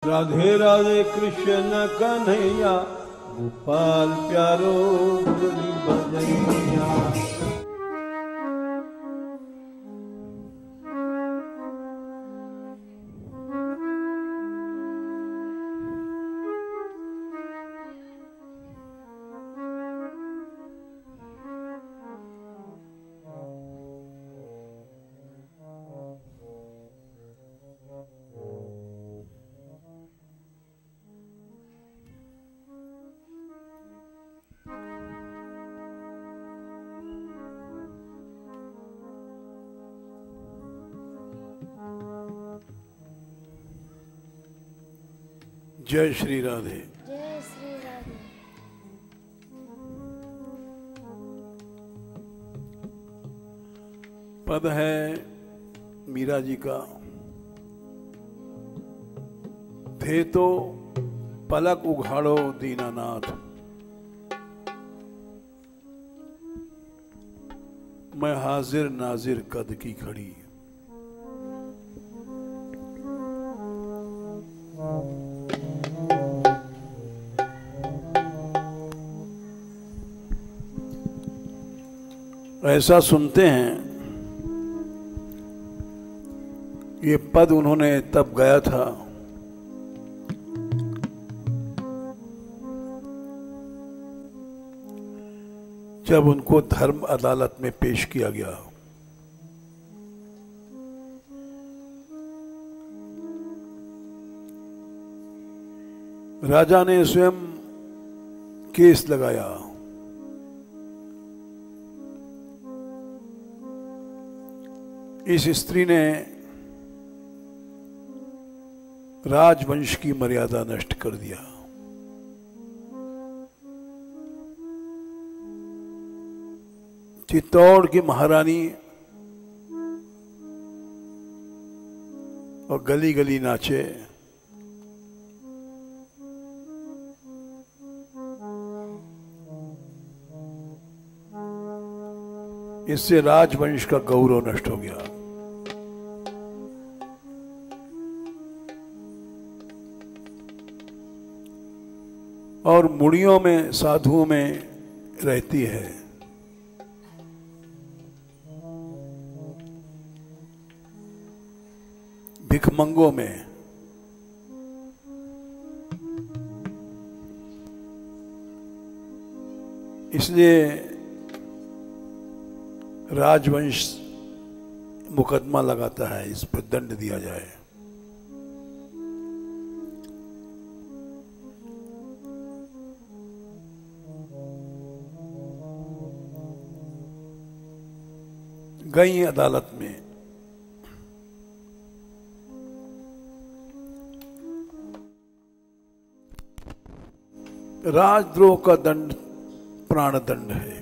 राधे राधे कृष्ण कन्हैया गोपाल प्यारो मुरली बजैया। जय श्री राधे। जय श्री राधे। पद है मीरा जी का, थे तो पलक उघाड़ो दीनानाथ, मैं हाजिर नाजिर कद की खड़ी। ऐसा सुनते हैं, ये पद उन्होंने तब गाया था जब उनको धर्म अदालत में पेश किया गया। राजा ने स्वयं केस लगाया, इस स्त्री ने राजवंश की मर्यादा नष्ट कर दिया। चित्तौड़ की महारानी और गली गली नाचे, इससे राजवंश का गौरव नष्ट हो गया। और मुड़ियों में साधुओं में रहती है। भिखमंगों में। इसलिए राजवंश मुकदमा लगाता है, इस पर दंड दिया जाए। गई अदालत में। राजद्रोह का दंड प्राण दंड है।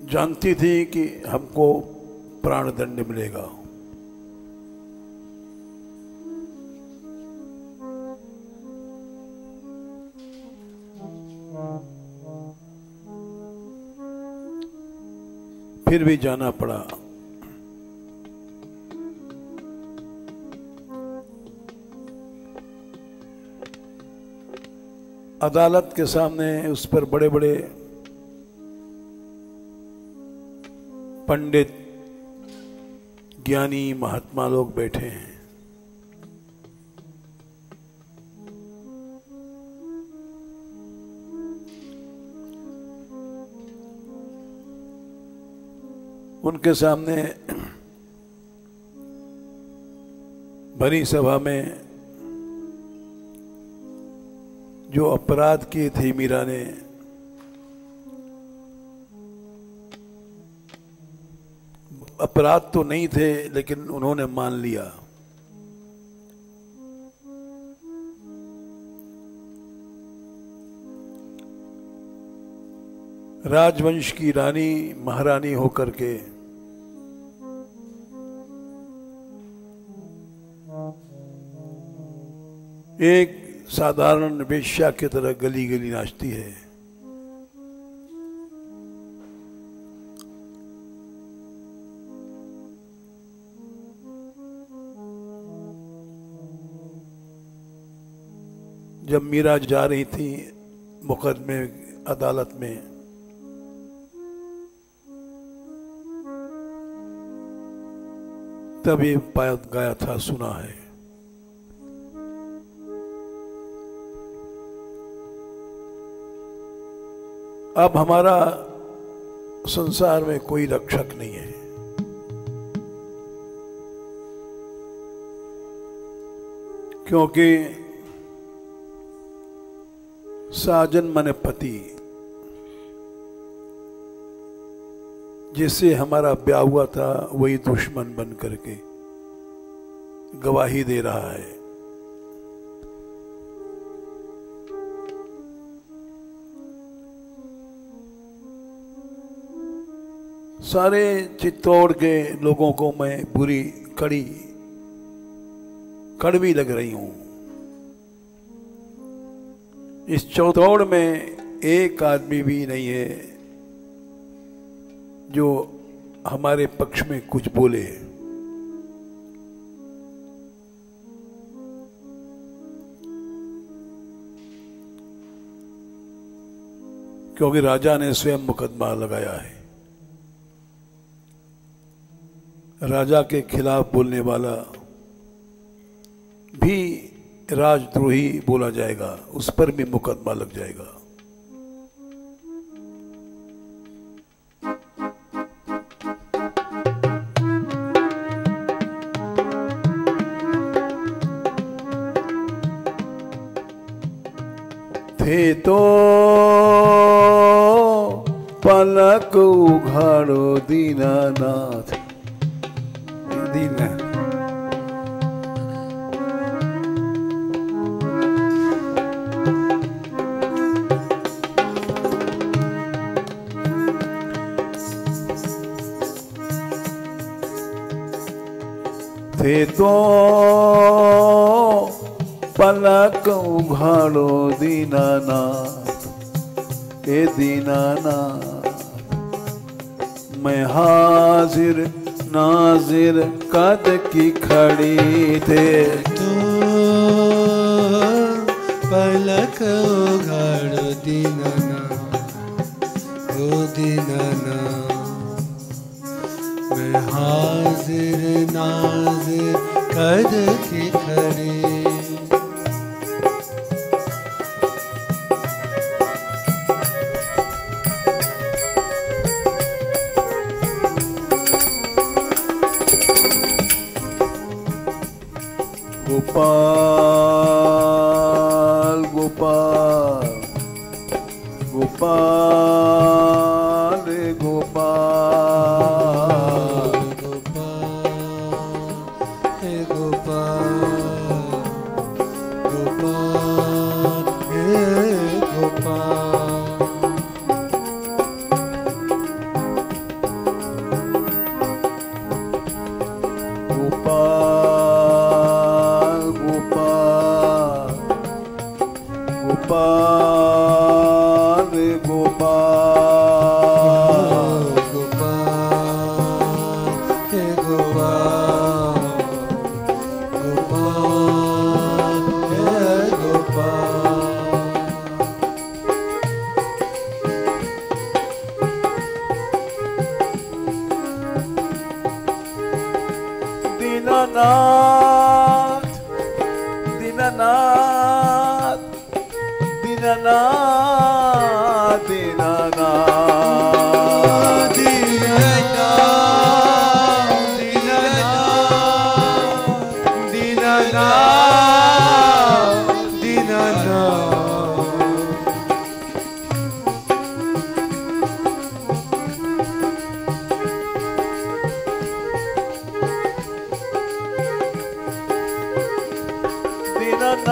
जानती थी कि हमको प्राण दंड मिलेगा, फिर भी जाना पड़ा। अदालत के सामने उस पर बड़े बड़े पंडित, ज्ञानी, महात्मा लोग बैठे हैं। उनके सामने भरी सभा में जो अपराध किए थे मीरा ने, अपराध तो नहीं थे लेकिन उन्होंने मान लिया। राजवंश की रानी, महारानी होकर के एक साधारण वेश्या की तरह गली गली नाचती है। जब मीरा जा रही थी मुकदमे अदालत में, तब ये पायत गाया था, सुना है। अब हमारा संसार में कोई रक्षक नहीं है, क्योंकि साजन माने पति, जिससे हमारा ब्याह हुआ था वही दुश्मन बन करके गवाही दे रहा है। सारे चित्तौड़ के लोगों को मैं बुरी कड़वी लग रही हूं। इस चित्तौड़ में एक आदमी भी नहीं है जो हमारे पक्ष में कुछ बोले। क्योंकि राजा ने स्वयं मुकदमा लगाया है। राजा के खिलाफ बोलने वाला भी राजद्रोही बोला जाएगा, उस पर भी मुकदमा लग जाएगा। थे तो पलक उघाड़ो दीनानाथ, दीन थे तो पलक उघाड़ो दीनानाथ, ए दीनानाथ मैं हाजिर नाजिर कद की खड़ी थे। तो पलक उघाड़ो दीनानाथ, ओ दीनानाथ मैं हाजिर नाजिर कद की खड़ी। गोपाल गोपाल गोपाल गोपाल गोपाल हे गोपाल, गोपाल हे गोपाल। गोपाल गोपाल गोपाल गोपाल गोपाल हे गोपाल, गोपाल हे गोपाल। दीनानाथ दीनानाथ दीनानाथ दीनानाथ दीनानाथ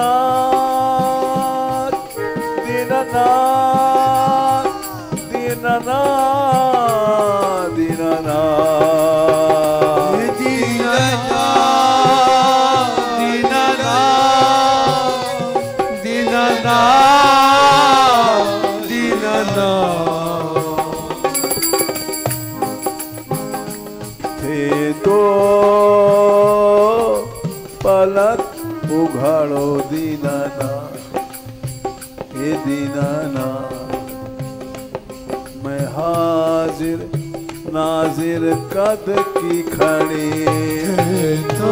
दीनानाथ दीनानाथ दीनानाथ दीनानाथ दीनानाथ दीनानाथ। थे तो पलक उघाड़ो दीनानाथ, हे दीनानाथ मैं हाजिर नाजिर कद की खड़ी तो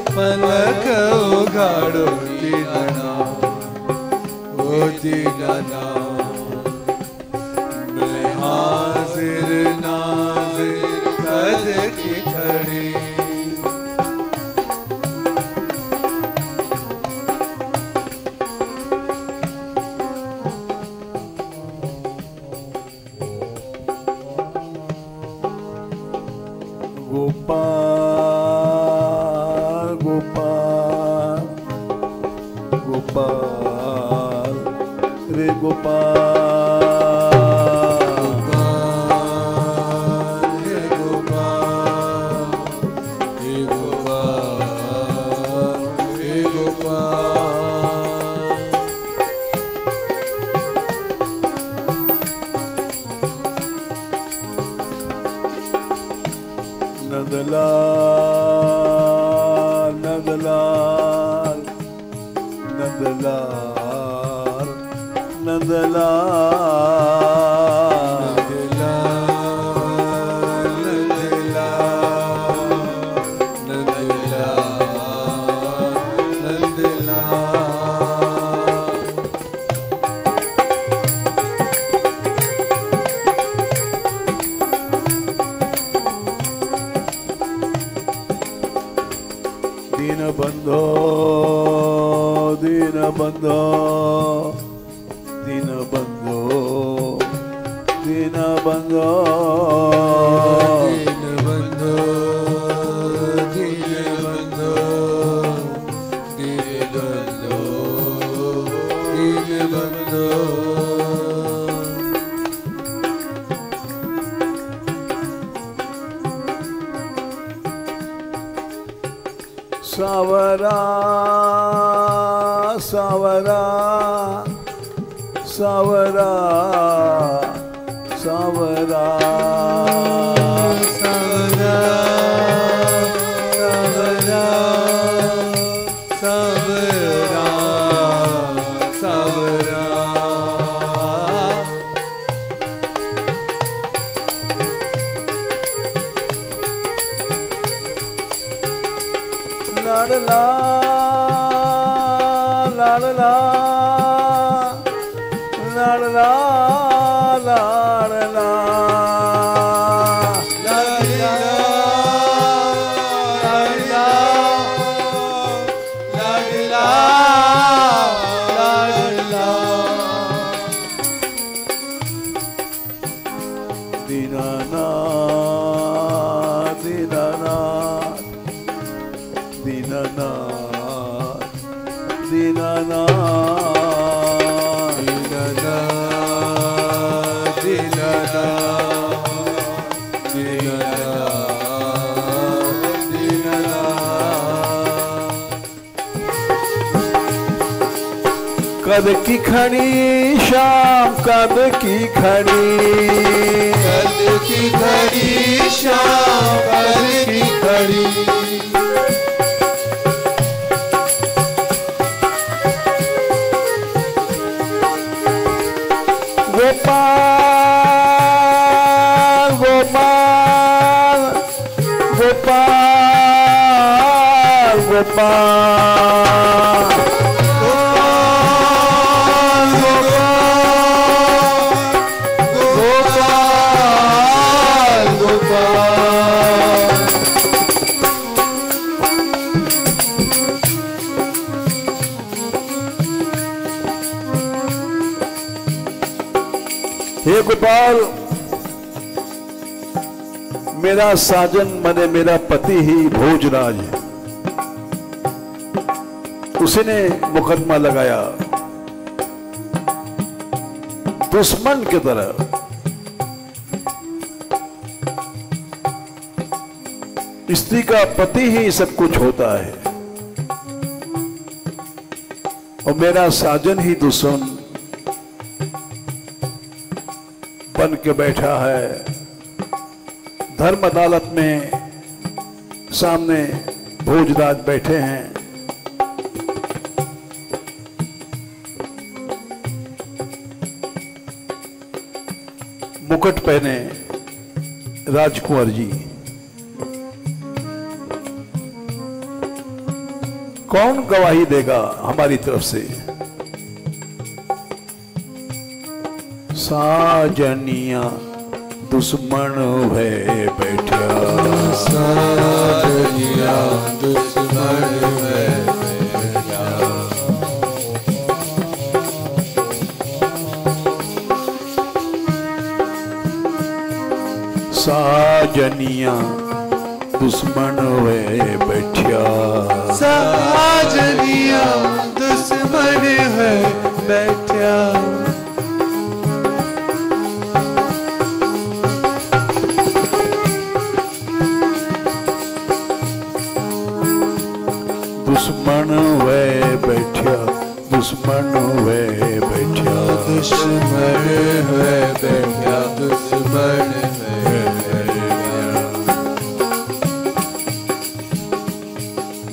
पलक उगाड़ो दीनानाथ ओ दीनानाथ मैं हाजिर नाजिर कद की खड़ी गोपाल गोपाल गोपाल रे गोपाल हे गोपाल हे गोपाल हे गोपाल नंदलाल नंदलाल नंदलाल नंदलाल दीनबंधो दीनबंधो दीनबंधो दीनबंधो दीनबंधो दीनबंधो दीनबंधो दीनबंधो सावरा सावरा सावरा सावरा सावरा सावरा सावरा सावरा लाडला लाडला लाडला लाडला दीनानाथ दीनानाथ दीनानाथ दीनानाथ दीनानाथ दीनानाथ दीनानाथ दीनानाथ कद की खड़ी शाम कद की खड़ी कद की खड़ी शाम कद की खड़ी गोपाल गोपाल गोपाल गोपाल हे गोपाल मेरा साजन माने मेरा पति ही भोजराज है, उसी ने मुकदमा लगाया दुश्मन की तरह। स्त्री का पति ही सब कुछ होता है और मेरा साजन ही दुश्मन बन के बैठा है। धर्म अदालत में सामने भोजराज बैठे हैं। मुकुट पहने राजकुंवर जी, कौन गवाही देगा हमारी तरफ से? साजनिया दुश्मन भय बैठा, साजनिया दुश्मन भय बैठा, साजनिया दुश्मन भय बैठा, साजनिया दुश्मन भय बैठा, दुश्मन भय बैठा, दुश्मन भय बैठा, दुश्मन भय बैठा, दुश्मन भय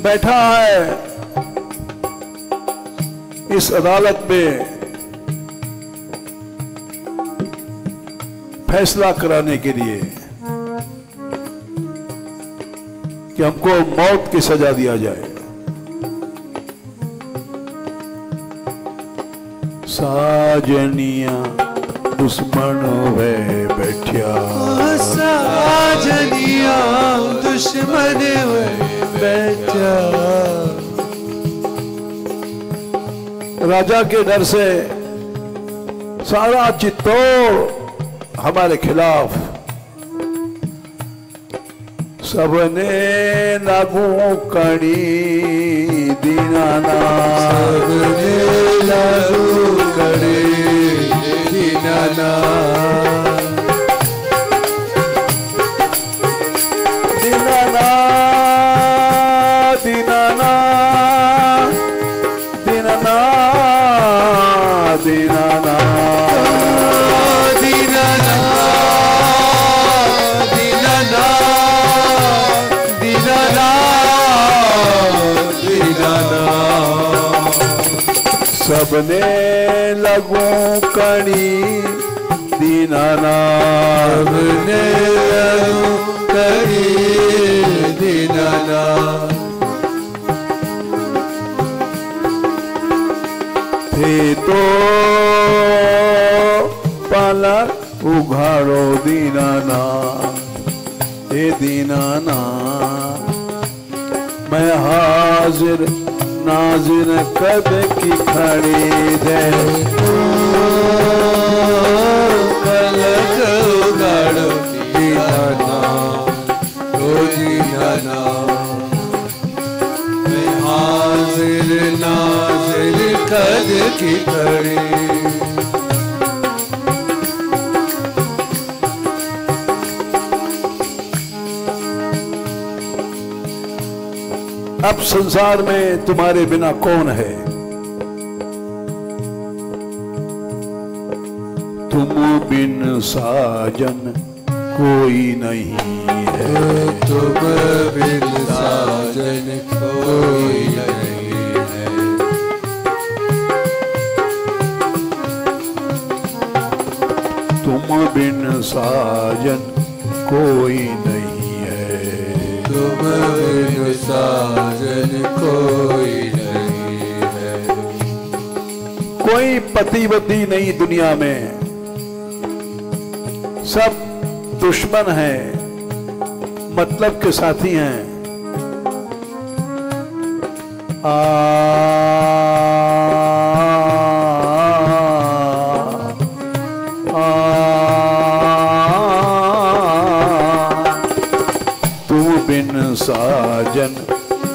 बैठा है इस अदालत में फैसला कराने के लिए कि हमको मौत की सजा दिया जाए। साजनिया दुश्मन भय बैठा, साजनिया दुश्मन भय बैठा, राजा के डर से सारा चित्तौड़ हमारे खिलाफ, सबने लागू कड़ी दीनानाथ, सबने लागू कड़ी दीनानाथ, दीनानाथ, दीनानाथ, दीनानाथ, दीनानाथ, दीनानाथ, दीनानाथ, दीनानाथ, सबने लगू कड़ी दीनानाथ, सबने लागू कड़ी दीनानाथ, थे तो पलक उघाड़ो दीनानाथ, हे दीनानाथ, मैं हाजिर नाजिर कब की खड़ी दे, पलक उघाड़ो दीनानाथ, ओ दीनानाथ, मैं हाजिर नाजिर कद की खड़ी, अब संसार में तुम्हारे बिना कौन है? तुम बिन साजन कोई नहीं है, तुम बिन साजन कोई नहीं है, तुम बिन साजन कोई नहीं है, तुम बिन साजन कोई नहीं है, कोई पतिवती नहीं दुनिया में, सब दुश्मन हैं, मतलब के साथी हैं। आ तू बिन साजन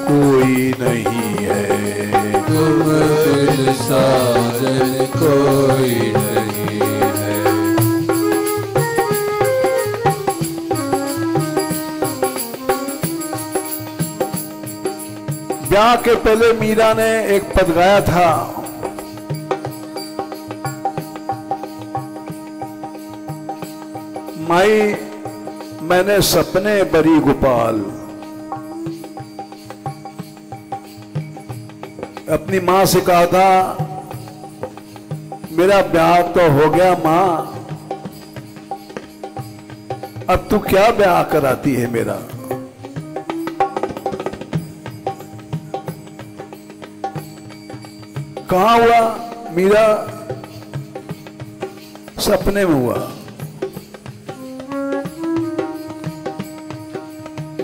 कोई नहीं है, तुम बिन साजन कोई नहीं है, ब्याह के पहले मीरा ने एक पद गाया था, माई मैंने सपने बरी गोपाल, अपनी मां से कहा था मेरा ब्याह तो हो गया मां, अब तू क्या ब्याह कराती है मेरा? कहां हुआ मीरा? सपने में हुआ।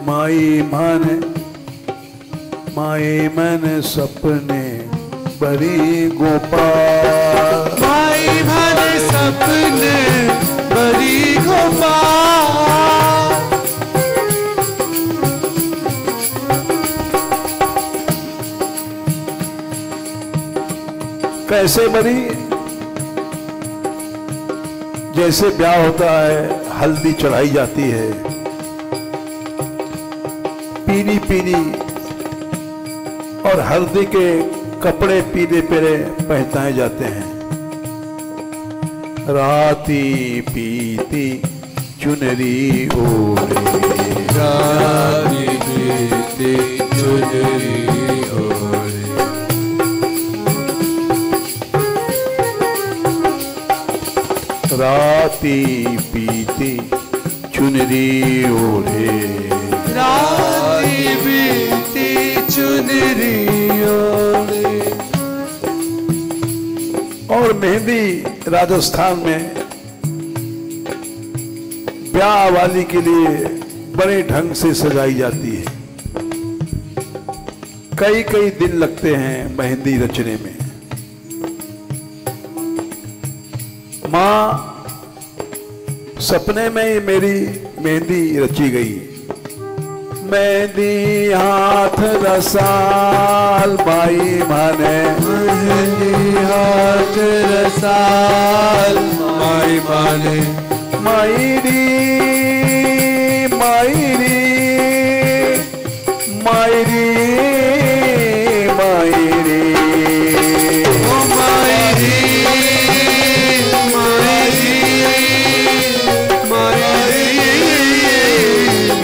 माई मन सपने बड़ी गोपाल। माई मन सपने बड़ी गोपाल। कैसे बड़ी? जैसे ब्याह होता है, हल्दी चढ़ाई जाती है, पीली पीली, और हल्दी के कपड़े पीले पीले पहनाए जाते हैं। राती पीती चुनरी ओढ़े, राती पीती चुनरी ओढ़े। राती पीती चुनरी ओढ़े, राती पीती चुनरी ओढ़े। और मेहंदी राजस्थान में ब्याह वाली के लिए बड़े ढंग से सजाई जाती है। कई कई दिन लगते हैं मेहंदी रचने में। मां सपने में ही मेरी मेहंदी रची गई। मेहंदी हाथ रसाल माई माने, मेहंदी हाथ रसाल माई माने। मायरी मायरी मायरी मायरी ओ मायरी मायरी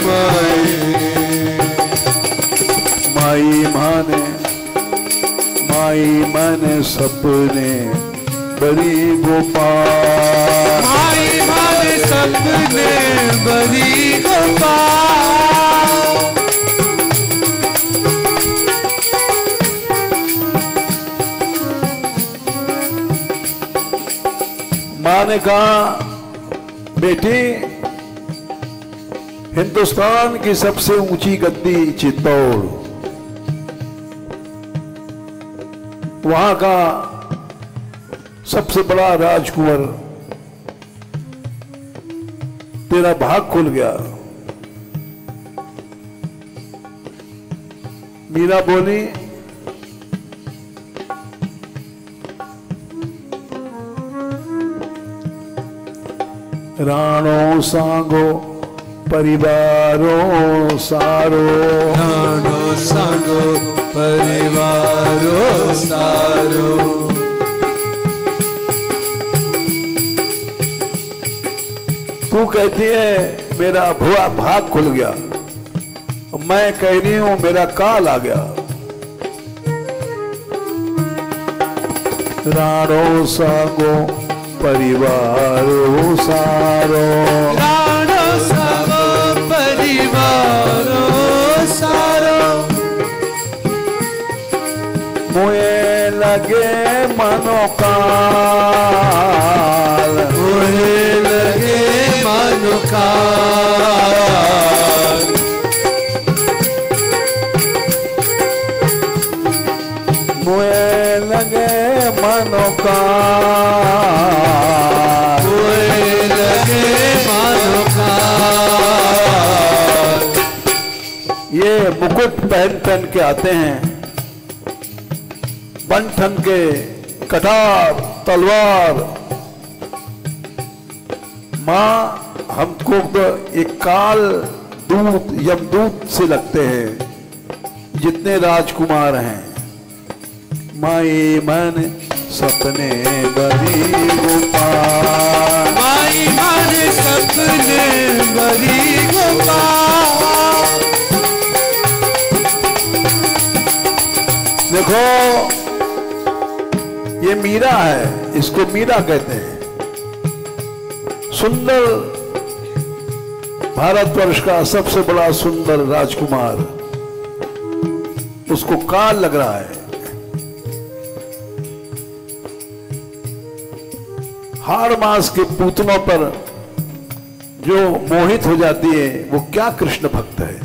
मायरी। माई मन सपने बड़ी गोपाल। माई मन सपने बड़ी गोपाल। मां ने कहा, बेटी, हिंदुस्तान की सबसे ऊंची गद्दी चित्तौड़, वहां का सबसे बड़ा राजकुंवर, तेरा भाग खुल गया। मीरा बोली, राणो सांगो परिवारों सारो, राणो सांगो परिवारों सारो। तू कहती है मेरा भुआ भाग खुल गया, मैं कह रही हूं मेरा काल आ गया। राणो सांगो परिवारों सारो, राणो सांगो परिवारों सारो। मुझे लगे मनो काल, मुझे लगे मनो काल। मुझे लगे मनो काल, मुझे लगे मनो काल। ये मुकुट पहन पहन के आते हैं, बंठन के कटार तलवार। मां हमको तो एक काल दूत यमदूत से लगते हैं, जितने राजकुमार हैं। माई मन सपने बड़ी गोपाल, माई मन सपने बड़ी गोपाल। देखो ये मीरा है, इसको मीरा कहते हैं। सुंदर भारतवर्ष का सबसे बड़ा सुंदर राजकुमार, उसको काल लग रहा है। हाड़ मास के पूतनों पर जो मोहित हो जाती है वो क्या कृष्ण भक्त है।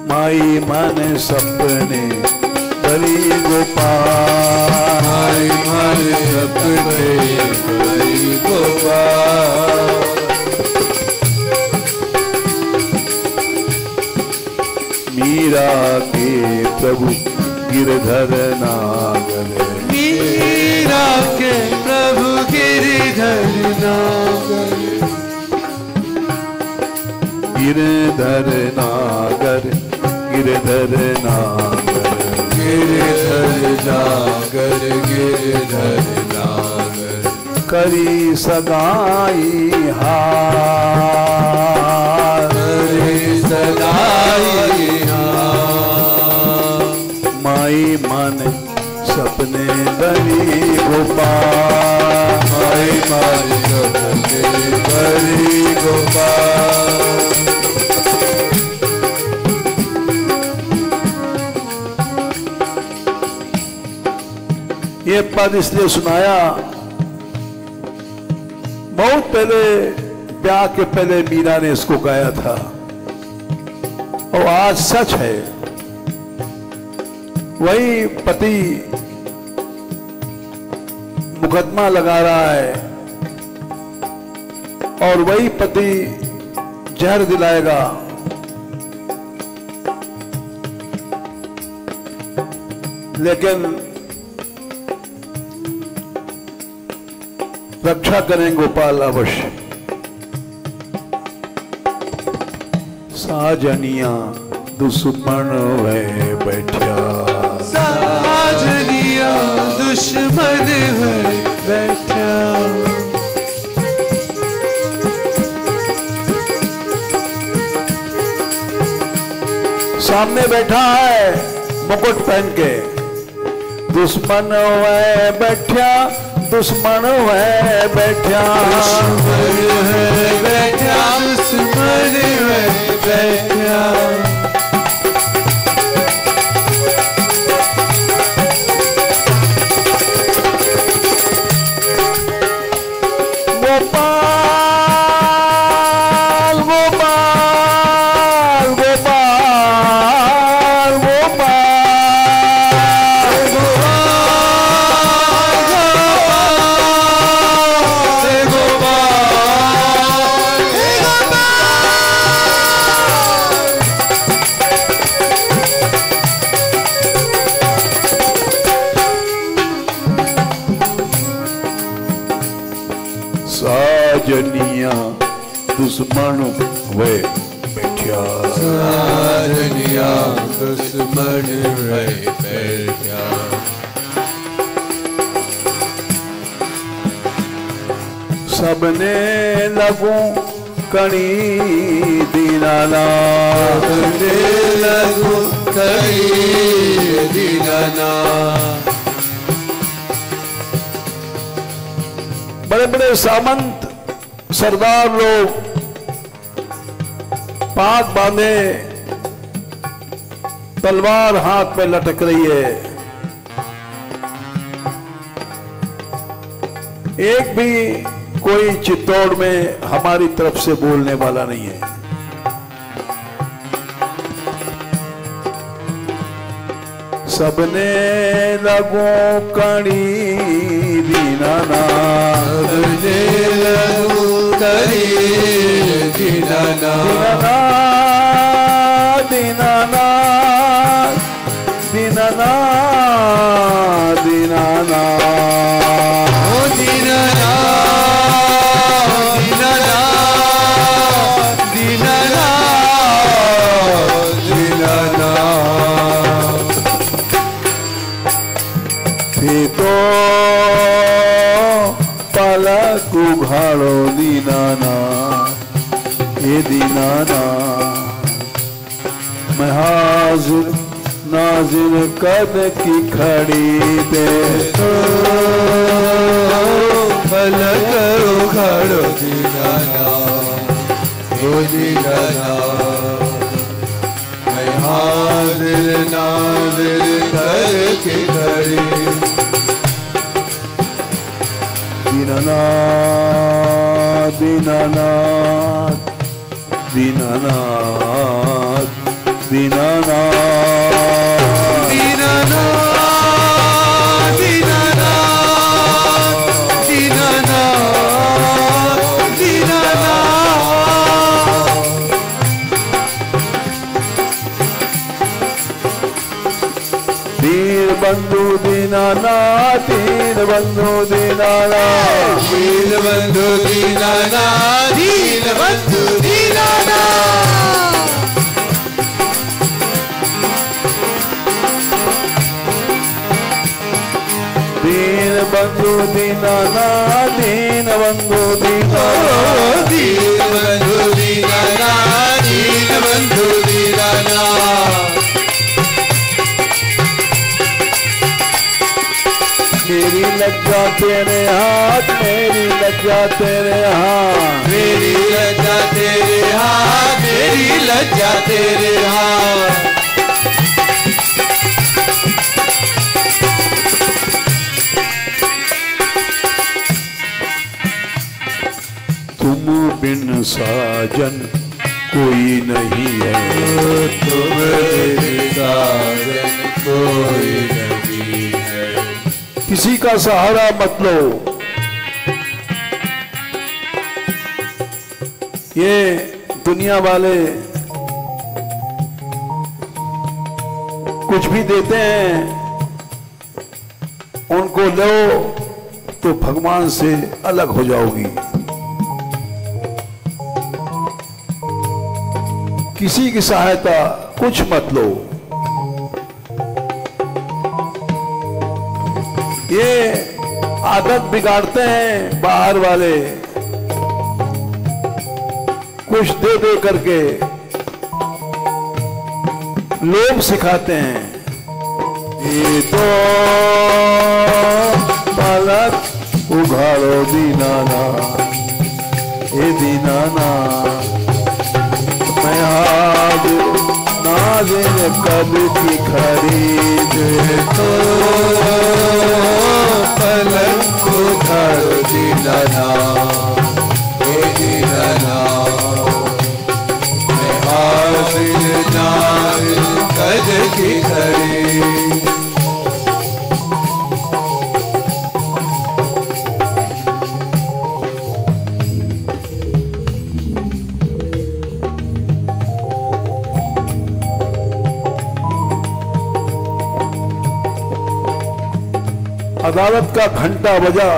माई मन सपने बड़ी गोपाल, माई मन सपने बड़ी गोपाल, मीरा के प्रभु गिरधर नागर, मीरा के प्रभु गिरधर नागर, गिरधर नागर, गिरधर नागर, गिरधर नागर, गिरधर नागर, करी सगाई हार, करी सगाई हार, माई मन सपने बड़ी गोपाल, माई मन सपने बड़ी गोपाल। ये पद इसलिए सुनाया, बहुत पहले ब्याह के पहले मीरा ने इसको गाया था और आज सच है। वही पति मुकदमा लगा रहा है और वही पति जहर दिलाएगा, लेकिन रक्षा करें गोपाल अवश्य। साजनिया दुश्मन है बैठा, साजनिया दुश्मन है बैठा, सामने बैठा है मुकुट पहन के, दुश्मन है बैठा, दुश्मन है बैठा, दुश्मन है बैठा, दुश्मन है बैठा, साजनिया दुश्मन वे बैठा, साजनिया दुश्मन है बैठा, सबने लगू कणी दीनानाथ, सबने लगू कणी दीनानाथ, बड़े बड़े सामंत सरदार लोग पाग बांधे, तलवार हाथ में लटक रही है, एक भी कोई चित्तौड़ में हमारी तरफ से बोलने वाला नहीं है। सबने लगो कणी दीनानाथ, सबने लगू कणी दीनानाथ, दीनानाथ दीनानाथ दीनानाथ ओ दीनानाथ, दीनानाथ, दीनानाथ, दीनानाथ, तो पलक उघाड़ो दीनानाथ, हे दीनानाथ मैं हाजिर नाजिर कद की खड़ी पे, पलक उघाड़ो उखाड़ो दीनानाथ, हे दीनानाथ। मैं हाजिर नाजिर करके खड़ी, दीनानाथ दीनानाथ दीनानाथ दीनानाथ दीनानाथ दीनानाथ दीनानाथ दीनानाथ। दीन बंधु दीनानाथ, दीन बंधु दीनानाथ, दीन बंधु दीनानाथ, दीन बंधु दीनानाथ। दीन बंधु दीनानाथ, दीन बंधु दीनानाथ, दीन बंधु दीनानाथ, दीन बंधु दीनानाथ। मेरी लज्जा तेरे हाथ, मेरी लज्जा तेरे हाथ, मेरी लज्जा तेरे हाथ, मेरी लज्जा तेरे हाथ। तुम बिन साजन कोई नहीं है, तुम बिन साजन कोई नहीं है। किसी का सहारा मत लो। ये दुनिया वाले कुछ भी देते हैं, उनको लो तो भगवान से अलग हो जाओगी। किसी की सहायता कुछ मत लो। ये आदत बिगाड़ते हैं बाहर वाले, कुछ दे दे करके लोग सिखाते हैं। ये तो पलक उघाड़ो दीनानाथ, हे दीनानाथ। मैं हाजिर नाजिर कब की खरीद, तो पलक उखाड़ो दीनानाथ, हे दीनानाथ। मैं हाजिर नाजिर करके खड़ी, अदालत का घंटा बजा।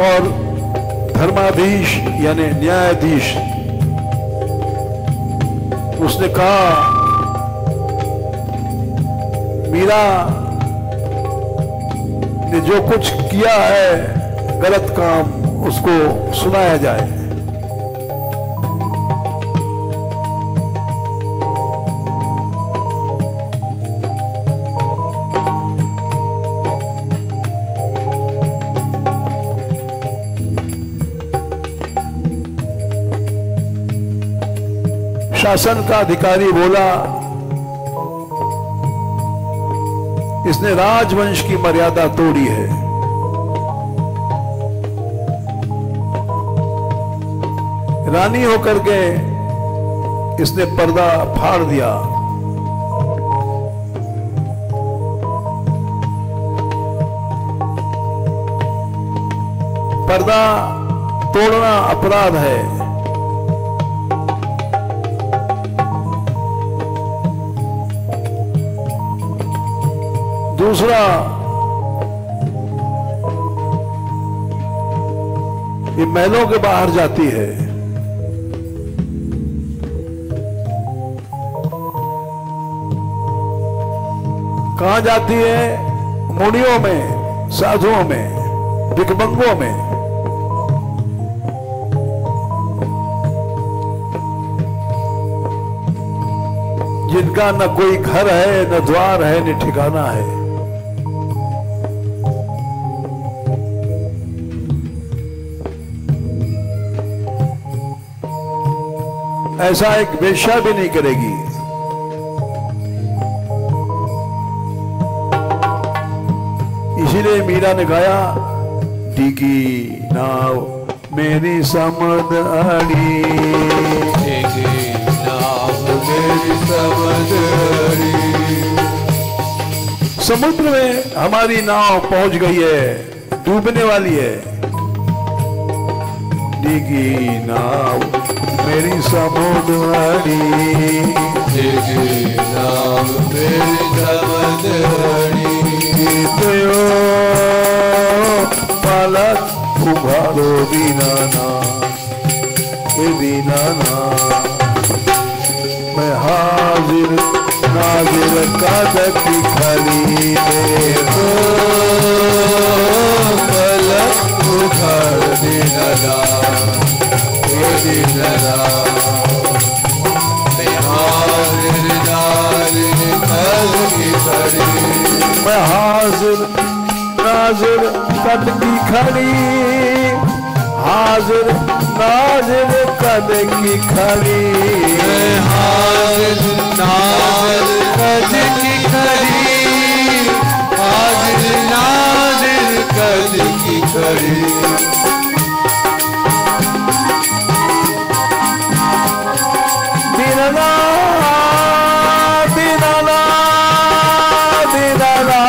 और धर्माधीश यानी न्यायाधीश उसने कहा, मीरा ने जो कुछ किया है गलत काम, उसको सुनाया जाए। शासन का अधिकारी बोला, इसने राजवंश की मर्यादा तोड़ी है। रानी होकर के इसने पर्दा फाड़ दिया। पर्दा तोड़ना अपराध है। दूसरा, ये महलों के बाहर जाती है। कहां जाती है? मुनियों में, साधुओं में, भिखमंगों में। जिनका न कोई घर है, न द्वार है, न ठिकाना है। ऐसा एक वेश्या भी नहीं करेगी। इसीलिए मीरा ने गाया, डिगी नाव मेरी समझ आड़ी, डिगी नाव मेरी समझ आड़ी। समुद्र में हमारी नाव पहुंच गई है, डूबने वाली है। डिगी नाव मेरी समझ आड़ी, डिगी नाव मेरी समझ आड़ी। पालक उभारो दीनाना, दीनाना मैं हाजिर नाजिर कदम की खड़ी देखो, पालक उभारो दीनाना, दीनाना मैं हाजिर नाजिर कदम की खड़ी। मैं हाजिर नाजिर कद की खड़ी, हाजिर नाजिर कद की खड़ी। मैं हाजिर नाजिर कद की खड़ी, हाजिर नाजिर कद की खड़ी। दीनाना दीनाना दीनाना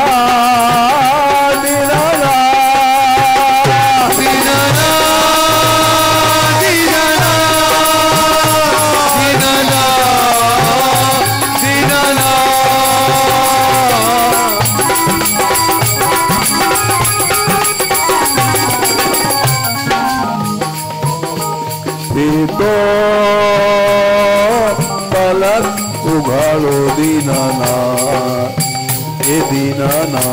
तो पलक उघाड़ो दीनाना, ए दीनाना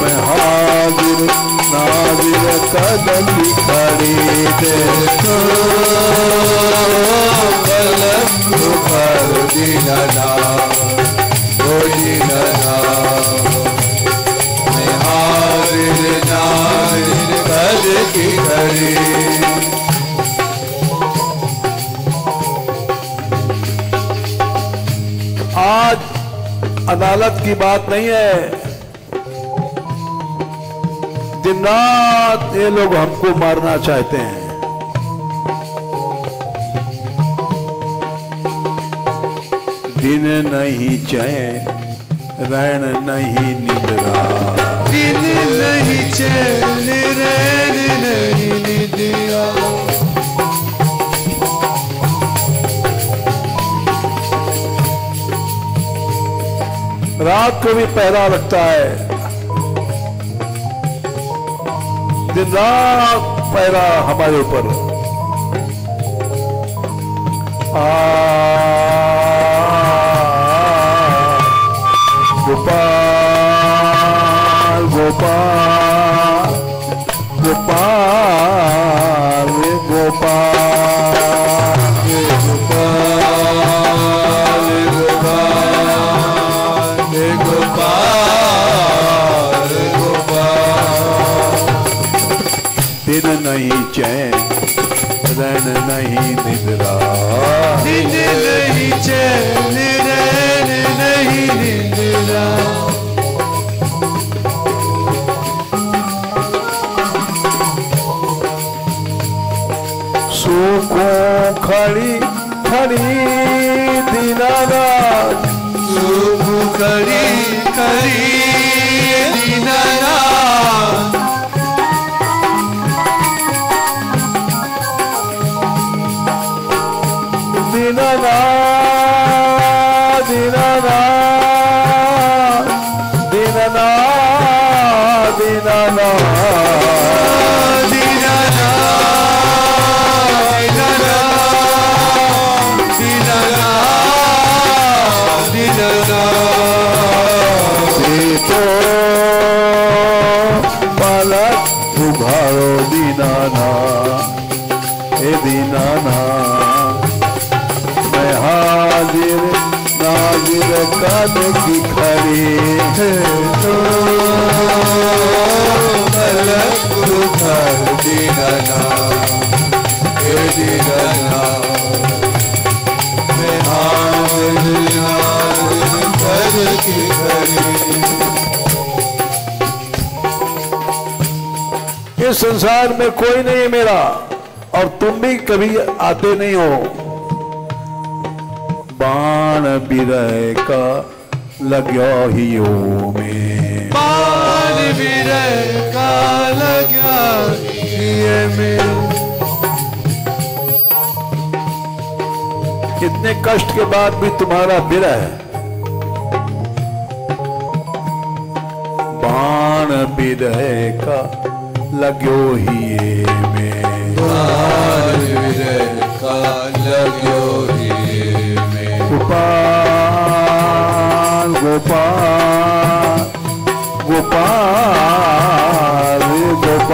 मैं हाजिर नाजिर कदम की खड़ी देखो, पलक उघाड़ो दीनाना, ओ दीनाना मैं हाजिर नाजिर कद की खड़ी। आज अदालत की बात नहीं है, दिन रात ये लोग हमको मारना चाहते हैं। दिन नहीं चैन रैन नहीं निद्रा, दिन नहीं चैन रैन नहीं निद्रा। रात को भी पहरा लगता है, दिन रात पहरा हमारे ऊपर। गोपाल गोपाल गोपाल गोपाल गोपाल गोपाल गोपाल। दिन नहीं चैन रैन नहीं निद्रा, दिन नहीं चैन रैन नहीं निद्रा। सूखों खड़ी खड़ी दीनाना, सूख खड़ी खड़ी दीनाना दीनाना दीनाना दीनाना दीनाना दीनाना दीनाना कद की खड़ी तो पलक उधर दीनानाथ हे दीनानाथ मैं हाजिर कद की खड़ी। इस संसार में कोई नहीं मेरा और तुम भी कभी आते नहीं हो। बाण बिरह का लग्यो ही में, बाण बिरह का लग्या हिये में। कितने कष्ट के बाद भी तुम्हारा बिरह बाण बिरह का लग्यो ही में, बाण बिरह का लग्यो हिये में। गोपाल गोपाल गोपाल गोपाल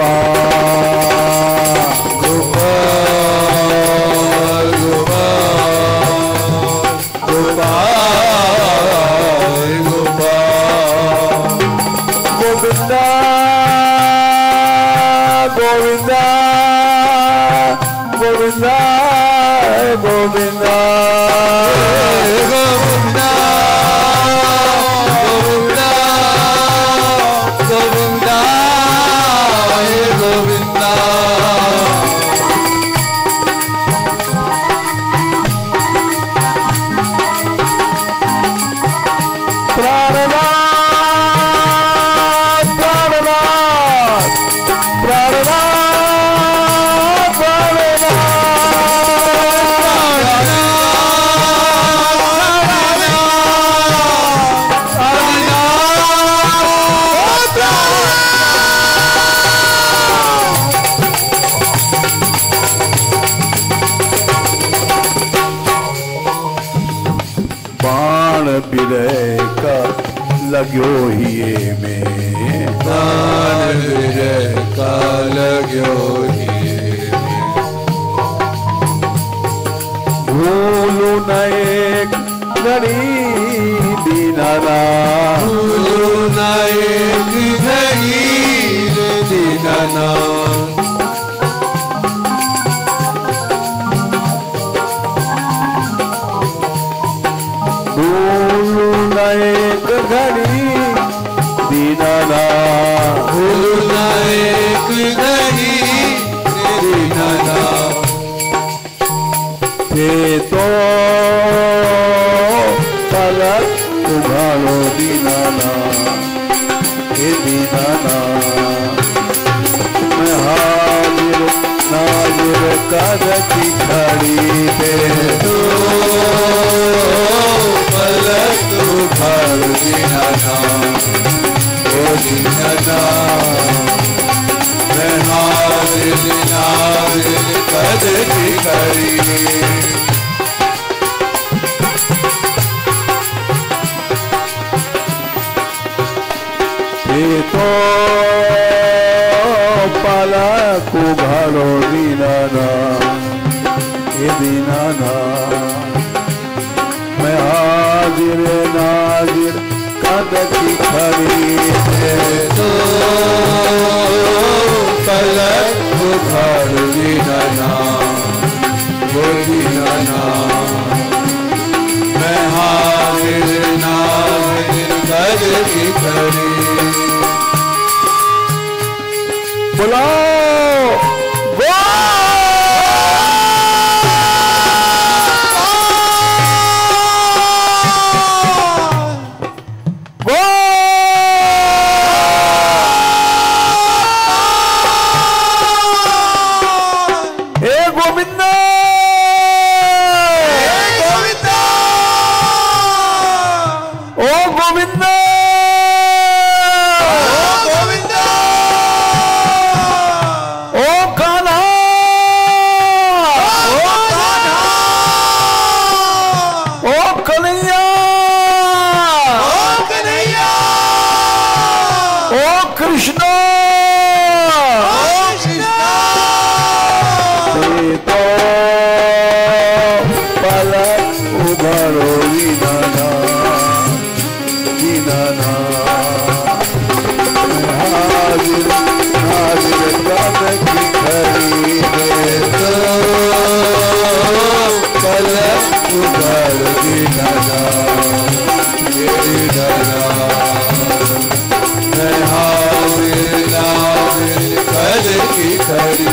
गोपाल गोपाल गोपाल गोविंदा गोविंदा गोविंदा गोविंदा गोविंदा गोविंदा प्राणनाथ प्राणनाथ प्राणनाथ बाण बिरह का लग्यो हिये में, बाण बिरह का लग्यो हिये में। भूलू न एक घड़ी दीनानाथ, भूलू न एक घड़ी दीनानाथ। भूलू न एक घड़ी दीनानाथ, भूलू न एक घड़ी दीनानाथ। थे तो पलक उघाड़ो दीनानाथ हे दीनानाथ मैं हाजिर नाजिर कद की खड़ी पे तो पलक उघाड़ दीनानाथ ओ दीनानाथ मैं हाजिर नाजिर कद की खड़ी। ये तो पलक उघाड़ो दीनानाथ हे दीनानाथ मैं हाजिर नाजिर कद की खड़ी है। तो पलक उघाड़ दीनानाथ ओ दीनानाथ मैं हाजिर नाजिर कद की खड़ी। बुलाओ गोविंदा ओ गोविंदा ओ कान्हा ओ कन्हैया ओ कृष्णा तो पलक उघाड़ो दीनानाथ कर दी धजा तेरी धजा मैं हाजिर नाजिर कर की खरी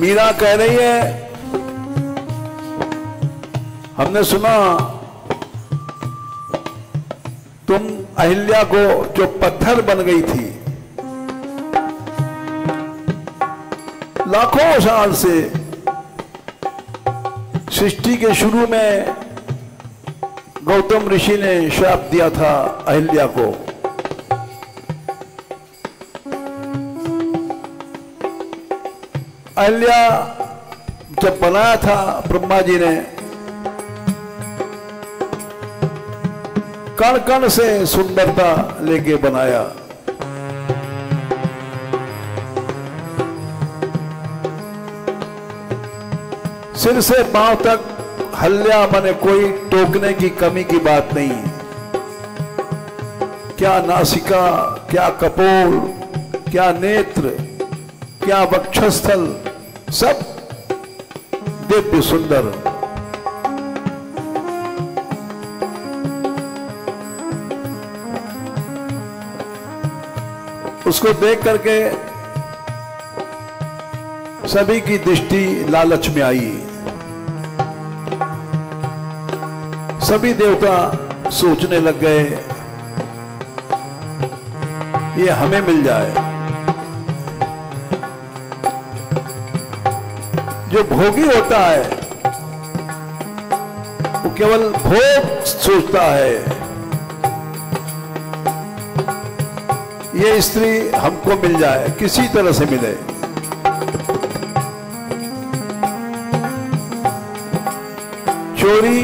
मीरा कह रही है, हमने सुना तुम अहिल्या को जो पत्थर बन गई थी, लाखों साल से सृष्टि के शुरू में गौतम ऋषि ने श्राप दिया था अहिल्या को। अहिल्या जब बनाया था ब्रह्मा जी ने, कण कण से सुंदरता लेके बनाया। सिर से पांव तक हल्या माने कोई टोकने की कमी की बात नहीं। क्या नासिका, क्या कपोल, क्या नेत्र, क्या वक्षस्थल, सब दिव्य सुंदर। उसको देख करके सभी की दृष्टि लालच में आई। सभी देवता सोचने लग गए ये हमें मिल जाए। जो भोगी होता है वो केवल भोग सोचता है, ये स्त्री हमको मिल जाए, किसी तरह से मिले। चोरी,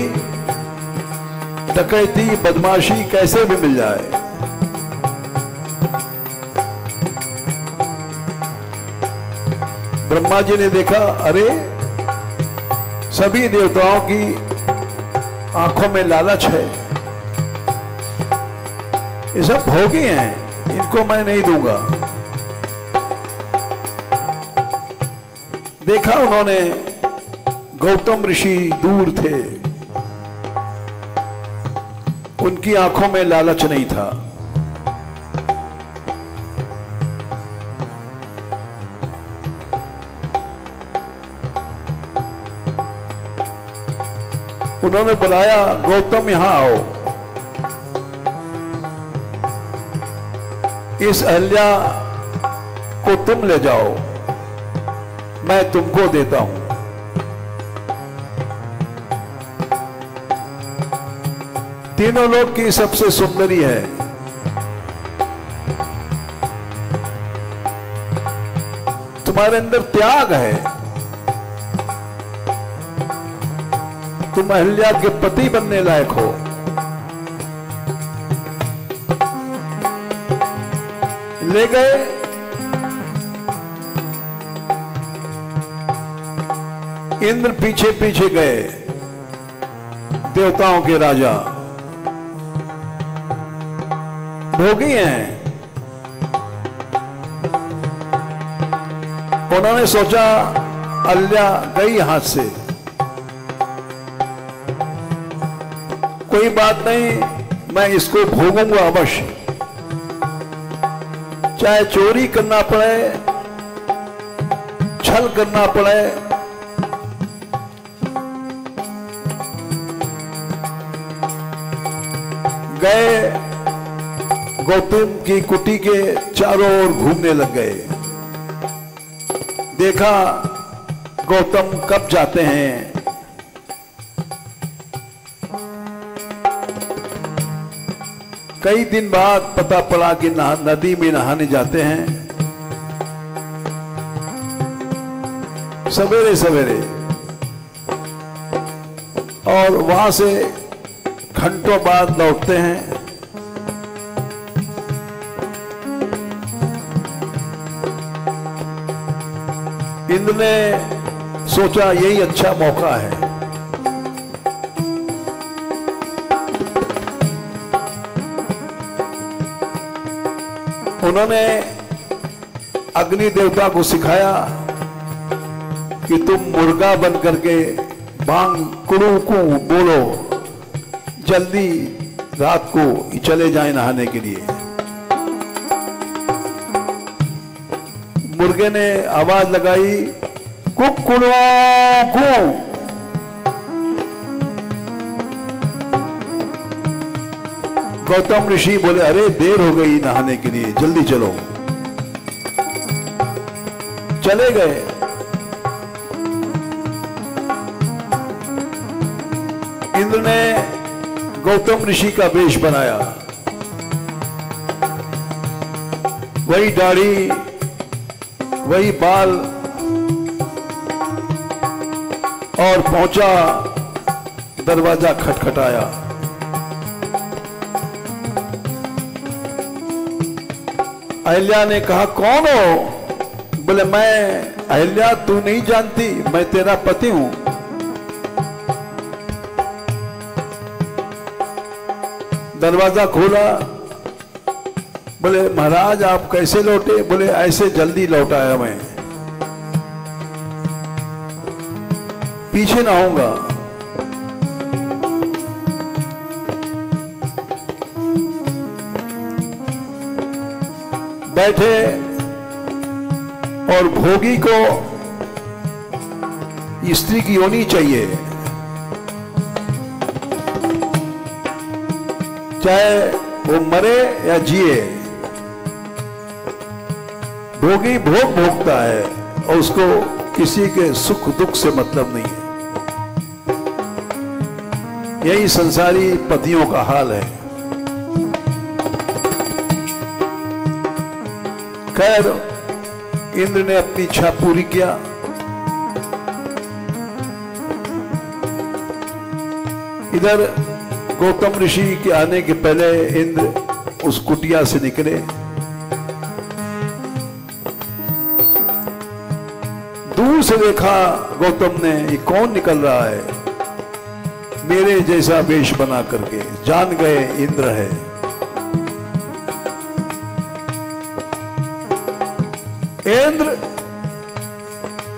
डकैती, बदमाशी कैसे भी मिल जाए। ब्रह्मा जी ने देखा, अरे सभी देवताओं की आंखों में लालच है, ये सब भोगी हैं, इनको मैं नहीं दूंगा। देखा उन्होंने गौतम ऋषि दूर थे, उनकी आंखों में लालच नहीं था। उन्होंने बुलाया, गौतम यहां आओ, इस अहिल्या को तुम ले जाओ, मैं तुमको देता हूं। तीनों लोक की सबसे सुंदरी है। तुम्हारे अंदर त्याग है, तुम अहिल्या के पति बनने लायक हो। ले गए, इंद्र पीछे पीछे गए, देवताओं के राजा भोगी हैं। उन्होंने सोचा अहिल्या गई हाथ से, कोई बात नहीं, मैं इसको भोगूंगा अवश्य, चाहे चोरी करना पड़े, छल करना पड़े। गए, गौतम की कुटी के चारों ओर घूमने लग गए। देखा गौतम कब जाते हैं। कई दिन बाद पता पड़ा कि नदी में नहाने जाते हैं, सवेरे सवेरे, और वहां से घंटों बाद लौटते हैं। इंद्र ने सोचा यही अच्छा मौका है, उन्होंने अग्नि देवता को सिखाया कि तुम मुर्गा बन करके बांग कुड़ू कू बोलो, जल्दी रात को चले जाएं नहाने के लिए। मुर्गे ने आवाज लगाई कुकुड़ू कू। गौतम ऋषि बोले अरे देर हो गई नहाने के लिए, जल्दी चलो। चले गए। इंद्र ने गौतम ऋषि का वेश बनाया, वही दाढ़ी, वही बाल, और पहुंचा, दरवाजा खटखटाया। अहिल्या ने कहा कौन हो? बोले मैं अहिल्या, तू नहीं जानती, मैं तेरा पति हूं। दरवाजा खोला। बोले महाराज आप कैसे लौटे? बोले ऐसे जल्दी लौट आया मैं, पीछे ना आऊंगा। बैठे और भोगी को स्त्री की योनि चाहिए, चाहे वो मरे या जिए। भोगी भोग भोगता है और उसको किसी के सुख दुख से मतलब नहीं है। यही संसारी पतियों का हाल है। खैर इंद्र ने अपनी इच्छा पूरी किया। इधर गौतम ऋषि के आने के पहले इंद्र उस कुटिया से निकले। दूर से देखा गौतम ने, ये कौन निकल रहा है मेरे जैसा वेश बना करके। जान गए इंद्र है। इंद्र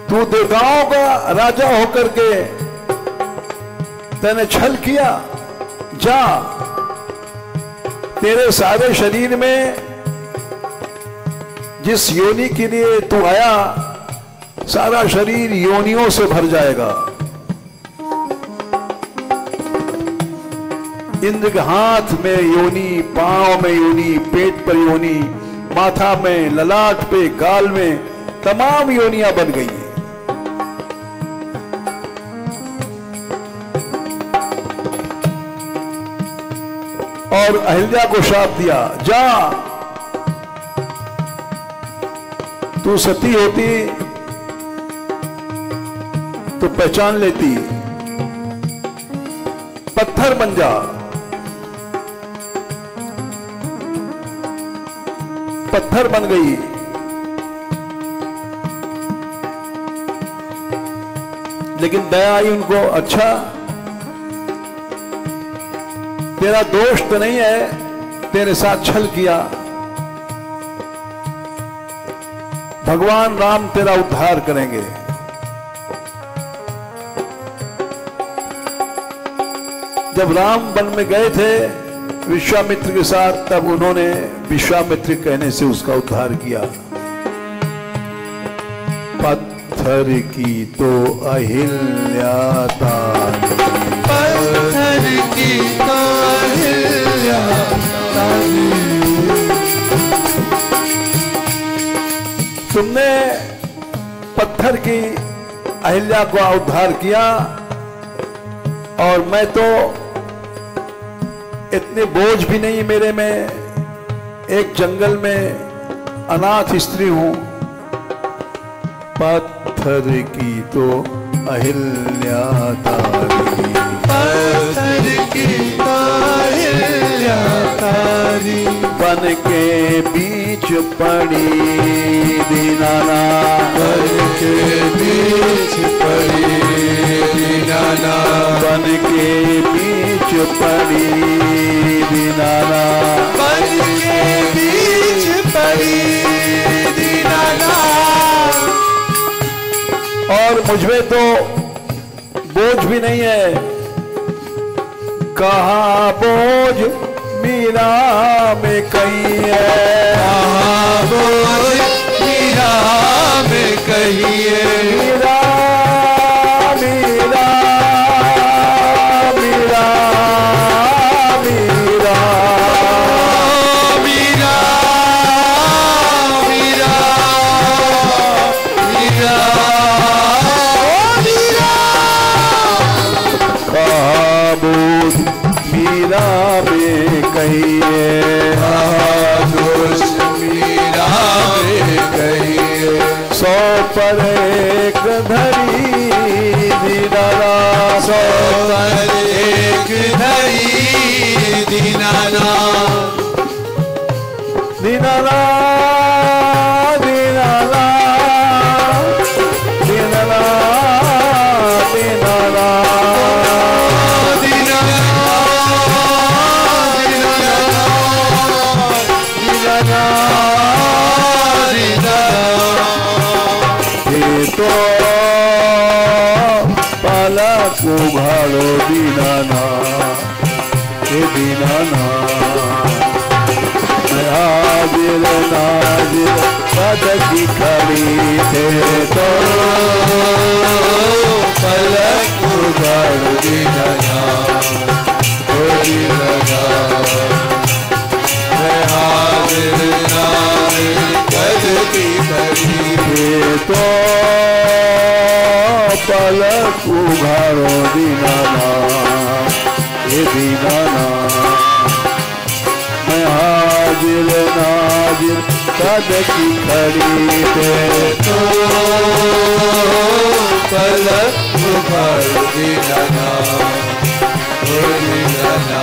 तू देवताओं का राजा होकर के तूने छल किया, जा तेरे सारे शरीर में जिस योनि के लिए तू आया, सारा शरीर योनियों से भर जाएगा। इंद्र के हाथ में योनि, पांव में योनि, पेट पर योनि, माथा में, ललाट पे, गाल में, तमाम योनियां बन गई। और अहिल्या को श्राप दिया, जा तू सती होती तो पहचान लेती, पत्थर बन जा। पत्थर बन गई। लेकिन दया आई उनको, अच्छा तेरा दोष तो नहीं है, तेरे साथ छल किया, भगवान राम तेरा उद्धार करेंगे। जब राम वन में गए थे विश्वामित्र के साथ, तब उन्होंने विश्वामित्र कहने से उसका उद्धार किया। पत्थर की तो अहिल्या तारी, पत्थर की तो अहिल्या तारी। तुमने पत्थर की अहिल्या को उद्धार किया, और मैं तो इतने बोझ भी नहीं मेरे में, एक जंगल में अनाथ स्त्री हूं। पत्थर की तो अहिल्या तारी, पत्थर की तो अहिल्या तारी। बन के बीच पड़ी दीनानाथ, बन के बीच पड़ी दीनानाथ, बन के बीच पड़ी दीनानाथ, बन के बीच पड़ी मुझमें तो बोझ भी नहीं है। कहाँ बोझ मीरा में कहीं है, कहाँ बोझ मीरा में कहीं है। मीरा मीरा मीरा मीरा मीरा मीरा मीरा मीरा। कहाँ बोझ मीरा में कहीं है, दोष मीरा में कहीं है। सौ पर एक धरी दीनाना, सौ पर एक धरी दीनाना। दीनाना दीनाना दीनाना दीनाना तो पलक उघाड़ो दीनाना, हे दीनाना। हाजिर नाजिर पद की खड़ी थे तो पलक उघाड़ो दीनाना, ओ दीनाना। हाजिर नाजिर पद की खड़ी थे तो पलक उघाड़ो दीनाना, हे दीनाना। मैं हाजिर नाजिर कद की खड़ी थे तो पलक उघाड़ो दीनाना, ओ दीनाना।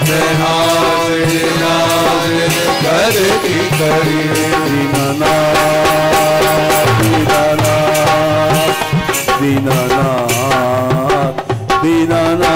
मैं हाजिर नाजिर कद की खड़ी दीनाना दीनाना दीनाना दीनाना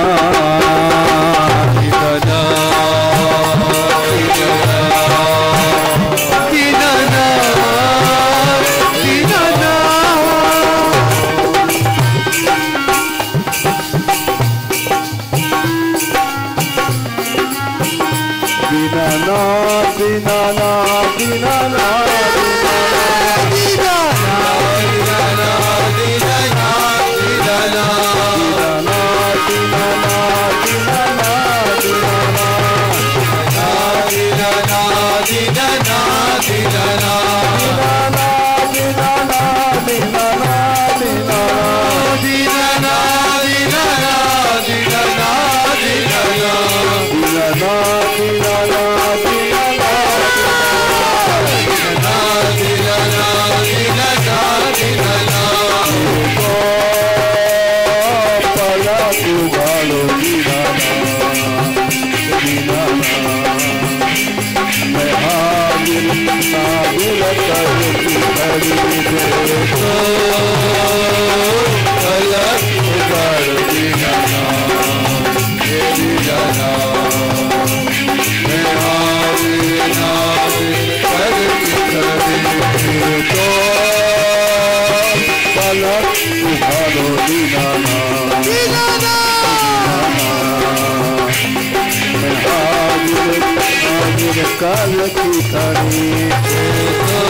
काल की खड़ी तो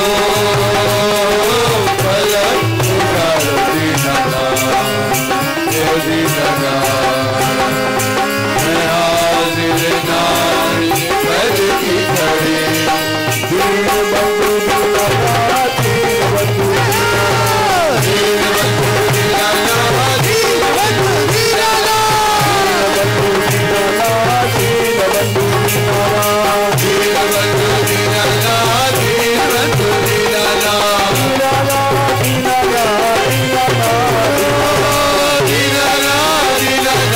पलक उघाड़ो दीनाना, ओ दीनाना। मैं हाजिर नाजिर कद की खड़ी दीन बंधु दीनाना, दीन बंधु दीनाना, दीन बंधु दीनाना, दीन बंधु दीनाना, दीन बंधु दीनाना, दीन बंधु दीनाना, दीन बंधु दीनाना, दीनाना दीनाना दीनाना दीनाना।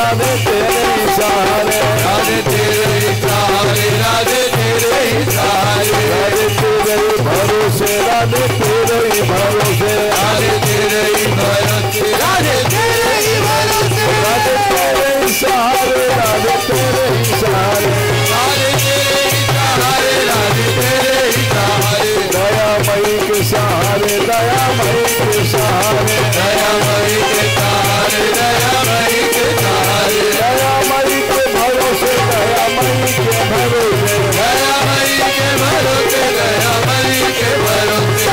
राधे तेरे ही सहारे, राधे तेरे ही सहारे, राधे तेरे ही सहारे, राधे तेरे ही भरोसे, राधे तेरे ही भरोसे, राधे तेरे ही भरोसे, राधे तेरे ही भरोसे, राधे तेरे ही सहारे, राधे तेरे ही सहारे, राधे तेरे ही सहारे, राधे तेरे ही सहारे, दयामयी के सहारे, दयामयी के सहारे, दयामयी के सहारे, दयामयी के सहारे, दयामयी के भरोसे, दयामयी के भरोसे, दयामयी के भरोसे, दयामयी के भरोसे,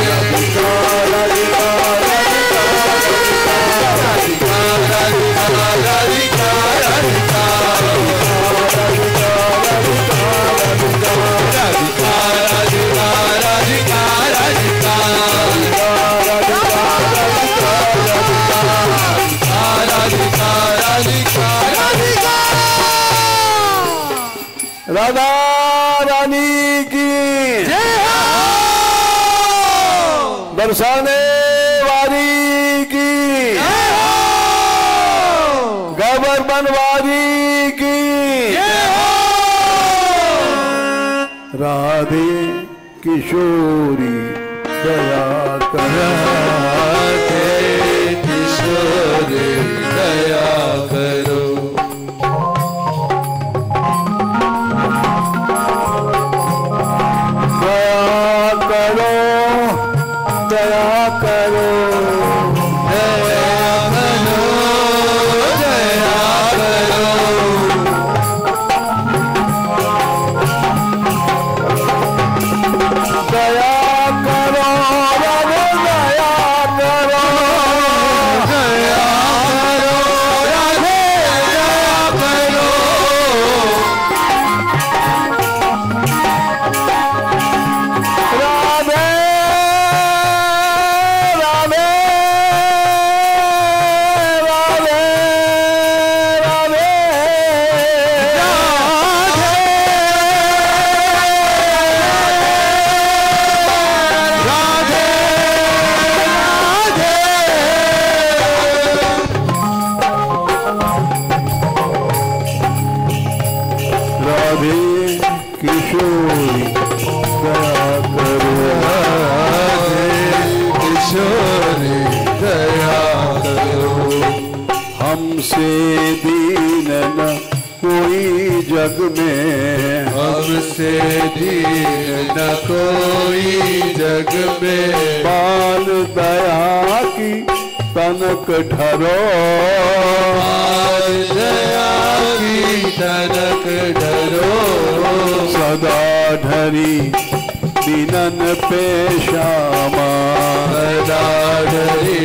राधिका राधिका राधिका राधिका राधिका राधिका राधिका राधा रानी की जय हो, बरसाने वाली की जय हो, गबर बनवारी की जय हो, राधे किशोरी दया कर, राधे किशोरी दया करो, दया करो, दया करो, दया करो, दया करो, राधे दया करो, दया करो, राधे दया करो, राधे राधे राधे राधे किशोरी दया करो, किशोरी दया करो, हमसे दीन न कोई जग में, हमसे दीन न कोई जग में, बाल दया की तनक ढरो, दया की तनक डरो, सदा ढरी दीनन पे श्यामा, सदा डरी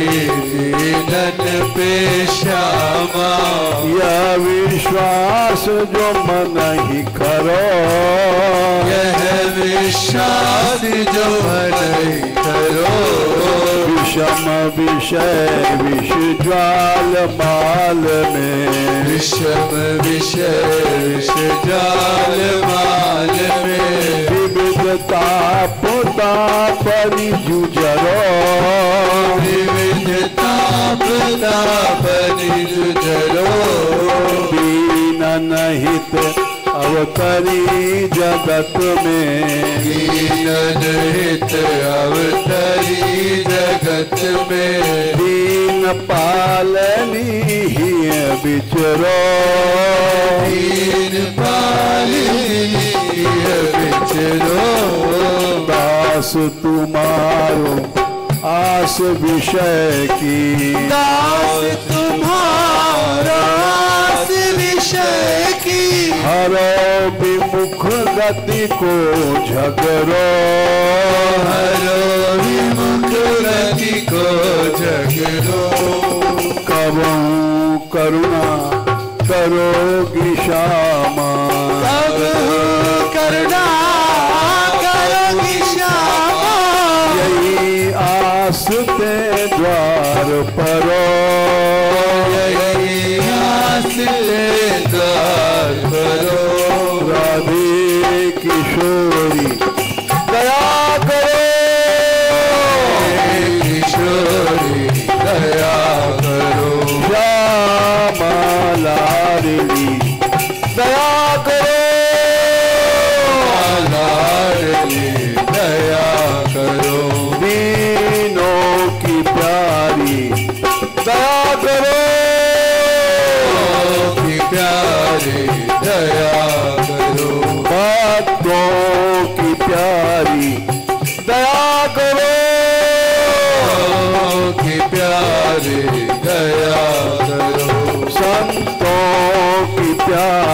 दीनन पे श्यामा, यह विश्वास जो मन ही करो, यह विश्वास जो नहीं करो, विषम विषय विष ज्वाल माल में, विषम विषय विष जाल माल में, विविध ताप तापनि जुझरो, विविध ताप तापनि जुझरो, दीनन हित अवतरी जगत में, दीनन हित अवतरी जगत में, दीन पालनी ही बिचरो, दीन पाली बिचरो, दास तुम्हारो आस विषय की, दास तुम्हारा आस विषय की, हरो विमुख गति को झगरो, हरो विमुख गति को झगड़ो, कबहू करुणा करोगी श्यामा, कब करुणा करोगी श्यामा, यही आस ते द्वार परो, यही आस ले द्वार करो, राधे किशोरी दया करो, किशोरी दया करो, श्यामा लाल रे दया करो। संतों की प्यास